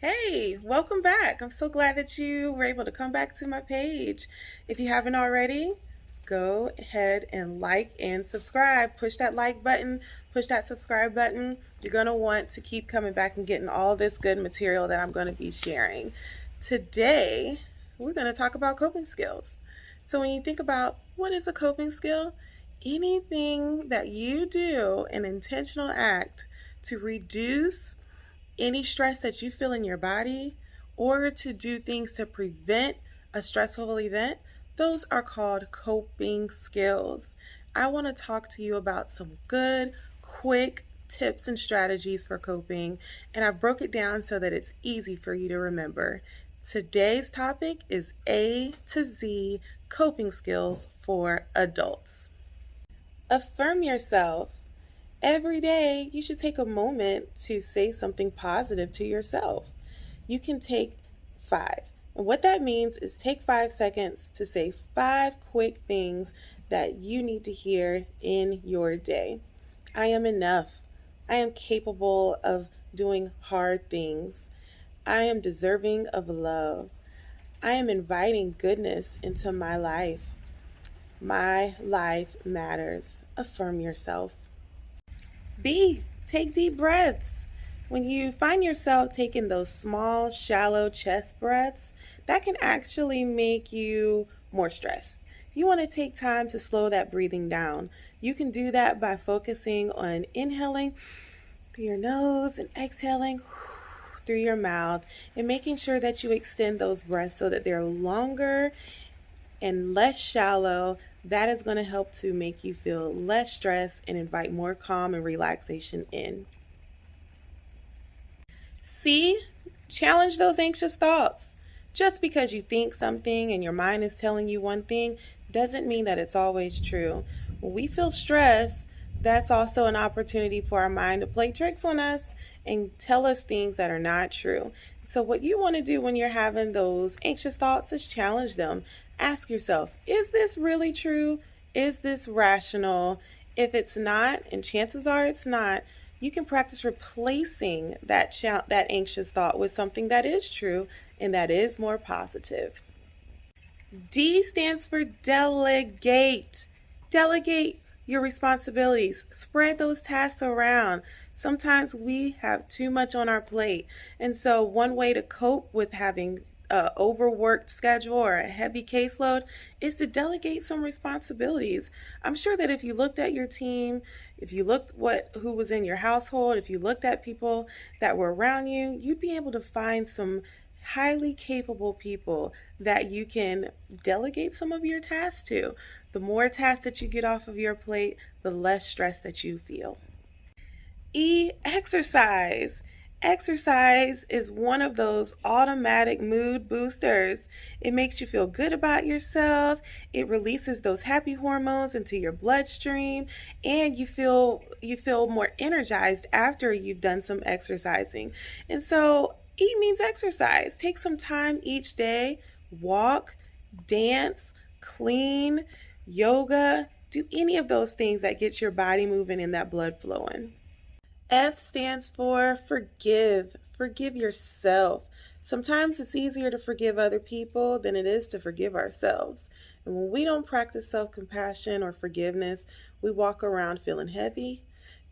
Hey, welcome back. I'm so glad that you were able to come back to my page. If you haven't already, go ahead and like and subscribe. Push that like button, push that subscribe button. You're going to want to keep coming back and getting all this good material that I'm going to be sharing. Today, we're going to talk about coping skills. So when you think about what is a coping skill, anything that you do, an intentional act to reduce any stress that you feel in your body or to do things to prevent a stressful event, those are called coping skills. I want to talk to you about some good, quick tips and strategies for coping, and I broke it down so that it's easy for you to remember. Today's topic is A to Z coping skills for adults. Affirm yourself. Every day, you should take a moment to say something positive to yourself. You can take 5. And what that means is take 5 seconds to say 5 quick things that you need to hear in your day. I am enough. I am capable of doing hard things. I am deserving of love. I am inviting goodness into my life. My life matters. Affirm yourself. B, take deep breaths. When you find yourself taking those small, shallow chest breaths, that can actually make you more stressed. You want to take time to slow that breathing down. You can do that by focusing on inhaling through your nose and exhaling through your mouth and making sure that you extend those breaths so that they're longer and less shallow. That is going to help to make you feel less stressed and invite more calm and relaxation in. C, challenge those anxious thoughts. Just because you think something and your mind is telling you one thing doesn't mean that it's always true. When we feel stress, that's also an opportunity for our mind to play tricks on us and tell us things that are not true. So what you want to do when you're having those anxious thoughts is challenge them. Ask yourself, is this really true? Is this rational? If it's not, and chances are it's not, you can practice replacing that anxious thought with something that is true and that is more positive. D stands for delegate. Delegate your responsibilities. Spread those tasks around. Sometimes we have too much on our plate. And so one way to cope with having an overworked schedule or a heavy caseload is to delegate some responsibilities. I'm sure that if you looked at your team, if you looked who was in your household, if you looked at people that were around you, you'd be able to find some highly capable people that you can delegate some of your tasks to. The more tasks that you get off of your plate, the less stress that you feel. E, exercise. Exercise is one of those automatic mood boosters. It makes you feel good about yourself. It releases those happy hormones into your bloodstream, and you feel more energized after you've done some exercising. And so E means exercise. Take some time each day, walk, dance, clean, yoga, do any of those things that get your body moving and that blood flowing. F stands for forgive. Forgive yourself. Sometimes it's easier to forgive other people than it is to forgive ourselves. And when we don't practice self-compassion or forgiveness, we walk around feeling heavy,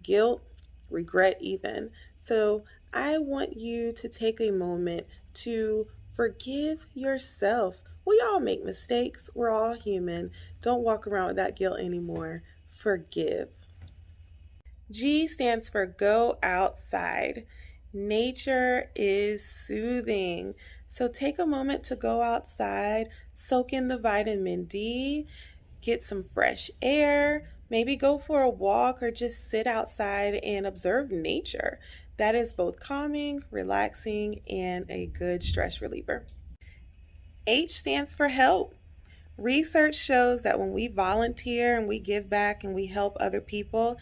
guilt, regret even. So I want you to take a moment to forgive yourself. We all make mistakes. We're all human. Don't walk around with that guilt anymore. Forgive. G stands for go outside. Nature is soothing. So take a moment to go outside, soak in the vitamin D, get some fresh air, maybe go for a walk or just sit outside and observe nature. That is both calming, relaxing, and a good stress reliever. H stands for help. Research shows that when we volunteer and we give back and we help other people,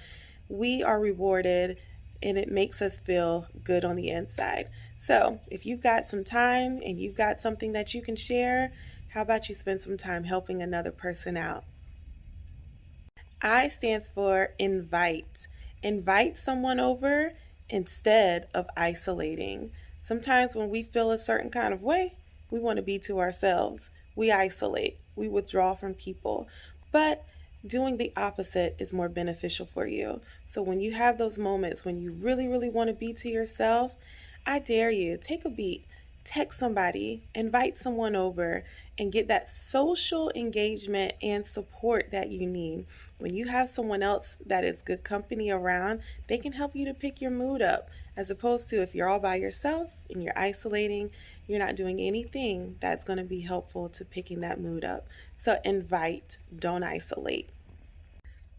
we are rewarded and it makes us feel good on the inside. So if you've got some time and you've got something that you can share, how about you spend some time helping another person out? I stands for invite. Invite someone over instead of isolating. Sometimes when we feel a certain kind of way, we want to be to ourselves. We isolate, we withdraw from people. But doing the opposite is more beneficial for you. So when you have those moments when you really, really want to be to yourself, I dare you, take a beat, text somebody, invite someone over, and get that social engagement and support that you need. When you have someone else that is good company around, they can help you to pick your mood up, as opposed to if you're all by yourself and you're isolating, you're not doing anything that's going to be helpful to picking that mood up. So invite, don't isolate.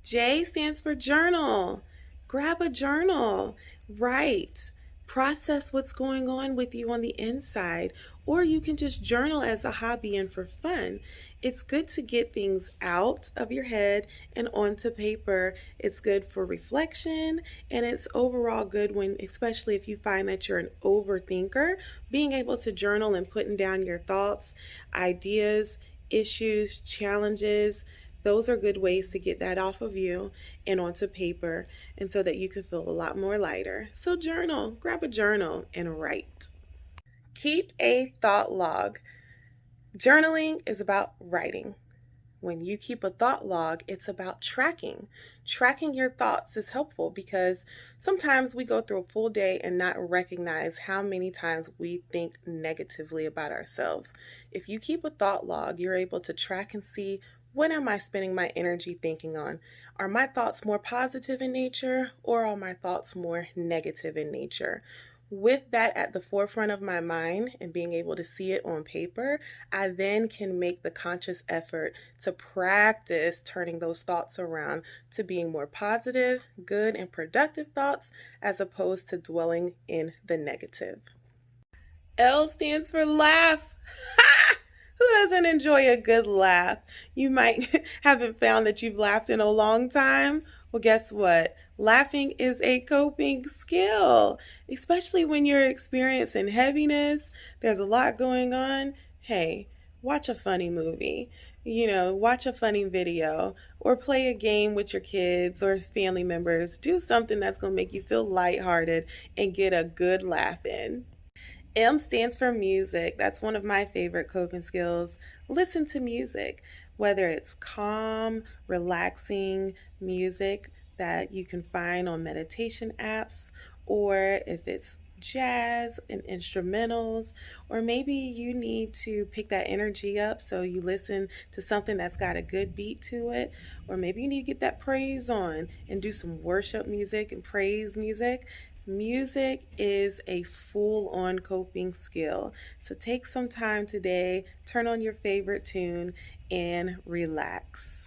J stands for journal. Grab a journal, write, process what's going on with you on the inside, or you can just journal as a hobby and for fun. It's good to get things out of your head and onto paper. It's good for reflection, and it's overall good when, especially if you find that you're an overthinker, being able to journal and putting down your thoughts, ideas, issues, challenges. Those are good ways to get that off of you and onto paper, and so that you can feel a lot more lighter. So journal, grab a journal and write. Keep a thought log. Journaling is about writing. When you keep a thought log, it's about tracking. Tracking your thoughts is helpful because sometimes we go through a full day and not recognize how many times we think negatively about ourselves. If you keep a thought log, you're able to track and see, what am I spending my energy thinking on? Are my thoughts more positive in nature, or are my thoughts more negative in nature? With that at the forefront of my mind and being able to see it on paper, I then can make the conscious effort to practice turning those thoughts around to being more positive, good, and productive thoughts, as opposed to dwelling in the negative. L stands for laugh. Who doesn't enjoy a good laugh? You might haven't found that you've laughed in a long time. Well, guess what? Laughing is a coping skill, especially when you're experiencing heaviness. There's a lot going on. Hey, watch a funny movie. Watch a funny video, or play a game with your kids or family members. Do something that's going to make you feel lighthearted and get a good laugh in. M stands for music. That's one of my favorite coping skills. Listen to music, whether it's calm, relaxing music that you can find on meditation apps, or if it's jazz and instrumentals, or maybe you need to pick that energy up, so you listen to something that's got a good beat to it, or maybe you need to get that praise on and do some worship music and praise music. Music is a full-on coping skill. So take some time today, turn on your favorite tune, and relax.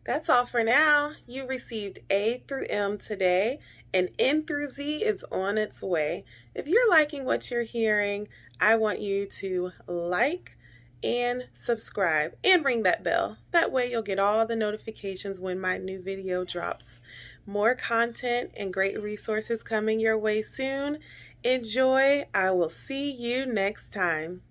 That's all for now. You received A through M today, and N through Z is on its way. If you're liking what you're hearing, I want you to like and subscribe and ring that bell. That way you'll get all the notifications when my new video drops. More content and great resources coming your way soon. Enjoy. I will see you next time.